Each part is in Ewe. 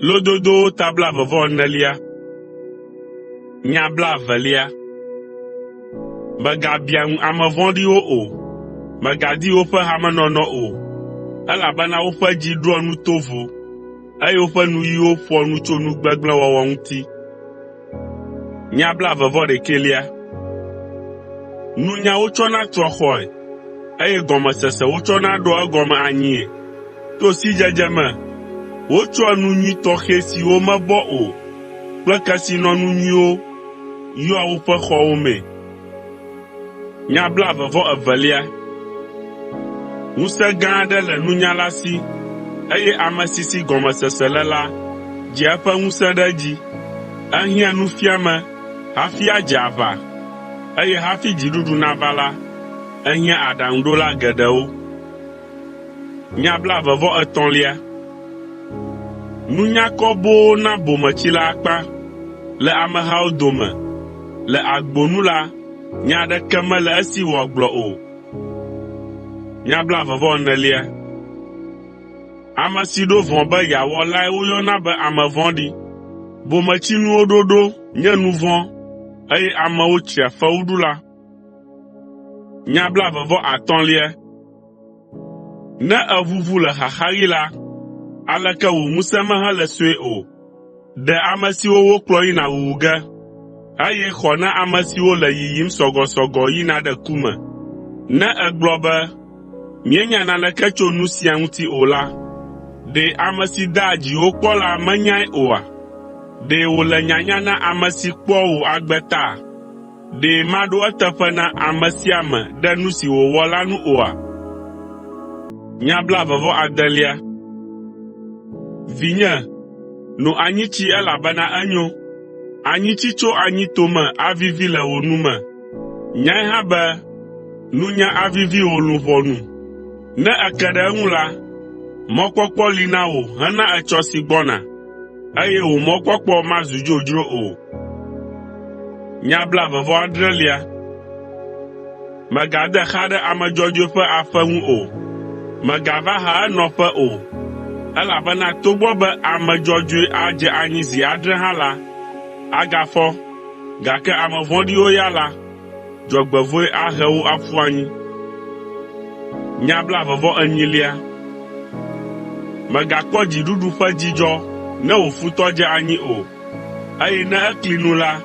Lododo tabla vevɔ nelia. Nya blavelia. Megabia ŋu ame vɔ̃ɖiwo o. Megadi woƒe hamenɔnɔ o. Elabena woƒe dzi ɖoa nu tovo, eye woƒe nuyiwo ƒoa nu tso nu gbegblẽ wɔwɔ ŋuti. Nya blaeve-vɔ-ɖekɛlia. Nunya wotsɔna trɔ xɔe, eye gɔmesese wotsɔna ɖoa egɔme anyie. To sidzedze me, wotsɔa nu nyui tɔxɛ siwo mebɔ o, kple kesinɔnu nyuiwo yɔa woƒe xɔwo mee. Nya blaeve-vɔ-evelia. Ŋusẽ gã aɖe le nunyala si, eye ame si si gɔmesese le la dzia eƒe ŋusẽ ɖe edzi. Ehiã nufiame hafi adze aʋa, eye hafi dziɖuɖu nava la, ehiã aɖaŋuɖola geɖewo. Nya blaeve-vɔ-etɔ̃lia. Nunya kɔboo na bometsila akpa le amehawo dome. Le agbonu la, nya aɖeke mele esi wòagblɔ o. Nya blaeve-vɔ-enelia. Ame si ɖo vɔ̃ be yeawɔ lae woyɔna be ame vɔ̃ɖi. Bometsinuwo ɖoɖo nye nu vɔ̃, eye amewo tria fewuɖula. Nya blaeve-vɔ-atɔ̃lia. Ne èʋuʋu le xaxaɣi la, aleke wò ŋusẽ mehele sue o. Ɖe ame siwo wokplɔ yina wuwu ge, eye xɔ na ame siwo le yiyim sɔgɔsɔgɔ yina ɖe ku me. Ne ègblɔ be, míenya naneke tso nu sia ŋuti o la, ɖe ame si daa dziwo kpɔ la menyae oa? Ɖe wòle nyanya na ame si kpɔa wò agbe ta? Ɖe maɖo eteƒe na ame sia ame ɖe nu si wòwɔ la nu oa? Nya blaeve-vɔ-adelia. Vinye, no anyitsi elabena enyo. Anyitsi tso anyitome avivi le wò nu me. Nyae hã be, nunya avivi wò luʋɔnu. Ne eke ɖe eŋu la, mɔkpɔkpɔ li na wò hena etsɔ si gbɔna, eye wò mɔkpɔkpɔ mazu dzodzro o. Nya blaeve-vɔ-adrelia. Megade xa ɖe ame dzɔdzɔe ƒe aƒe ŋu o. Megava ha enɔƒe o. Elabena togbɔ be ame dzɔdzɔe adze anyi zi adre hã la, agafɔ, gake ame vɔ̃ɖiwo ya la, dzɔgbevɔ̃e ahe wo aƒu anyi. Nya blaeve-vɔ-enyilia. Megakpɔ dziɖuɖu ƒe dzidzɔ ne wò futɔ dze anyi o, eye ne ekli nu la,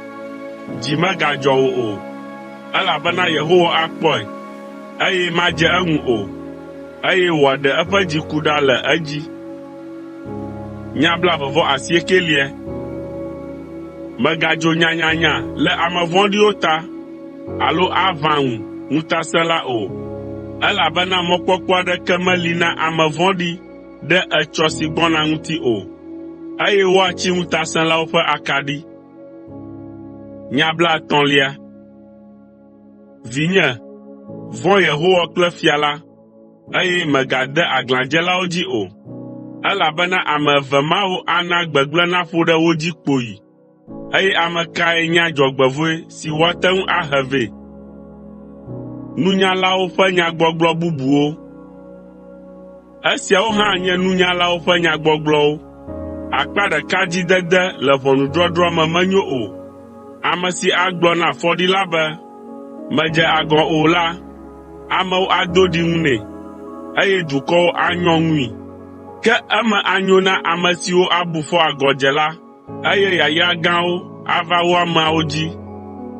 dzi megadzɔ wò o, elabena Yehowa akpɔe, eye madze eŋu o, eye wòaɖe eƒe dziku ɖa le edzi. Nya blaeve-vɔ-asiekɛlia. Megadzo nyanyanya le ame vɔ̃ɖiwo ta, alo aʋã ŋu ŋutasẽla o, elabena mɔkpɔkpɔ aɖeke meli na ame vɔ̃ɖi ɖe etsɔ si gbɔna ŋuti o, eye woatsi ŋutasẽlawo ƒe akaɖi. Nya blaetɔ̃lia. Vinye, vɔ̃ Yehowa kple fia la, eye megade aglãdzelawo dzi o, elabena ame eve mawo ana gbegblẽ naƒo ɖe wo dzi kpoyi, eye ame kae nya dzɔgbevɔ̃e si woate ŋu ahe vɛ? Nunyalawo ƒe nyagbɔgblɔ bubuwo. Esiawo hã nye nunyalawo ƒe nyagbɔgblɔwo. Akpa ɖeka dzidede le ʋɔnudɔdrɔ̃ me menyo o. Ame si agblɔ na fɔɖila be, medze agɔ o la, amewo ado ɖiŋu nɛ, eye dukɔwo anyɔ ŋui. Ke eme anyo na ame siwo abu fɔ agɔdzela, eye yayra gãwo ava wo ameawo dzi.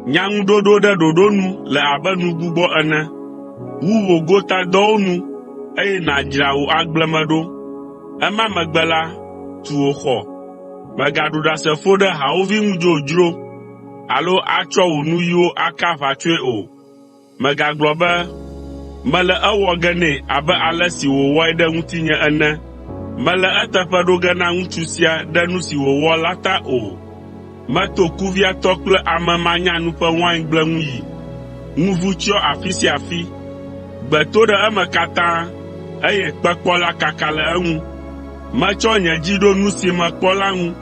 Nyaŋuɖoɖo ɖe ɖoɖo nu le abe nugbugbɔ ene. Wu wò gotadɔwo nu, eye nàdzra wò agbleme ɖo. Ema megbe la, tu wò xɔ. Mègaɖu ɖasefo ɖe hawòvi ŋu dzodzro, alo atsɔ wò nuyiwo aka aʋatsɔe o. Megagblɔ be, mele ewɔ ge nɛ abe ale si wòwɔe ɖe ŋutinye ene. Mele eteƒe ɖo ge na ŋutsu sia ɖe nu si wòwɔ la ta o. Meto kuviatɔ kple ame manyanu ƒe waingble ŋu yi. Ŋuvu tsyɔ afi sia afi. Gbeto ɖe eme katã, eye kpekpɔ la kaka le eŋu. Metsɔ nye dzi ɖo nu si mekpɔ la ŋu,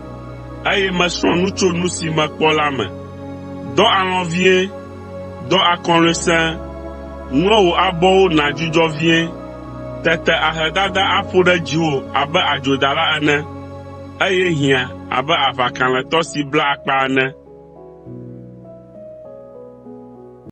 eye mesrɔ̃ nu tso nu si mekpɔ la me. Dɔ alɔ̃ vie, dɔ akɔlɔ̃e sẽe, ŋlɔ wò abɔwo nàdzudzɔ vie, tete ahedada aƒo ɖe dziwò abe adzodala ene. eye hiã abe aʋakalẽtɔ si bla akpa ene.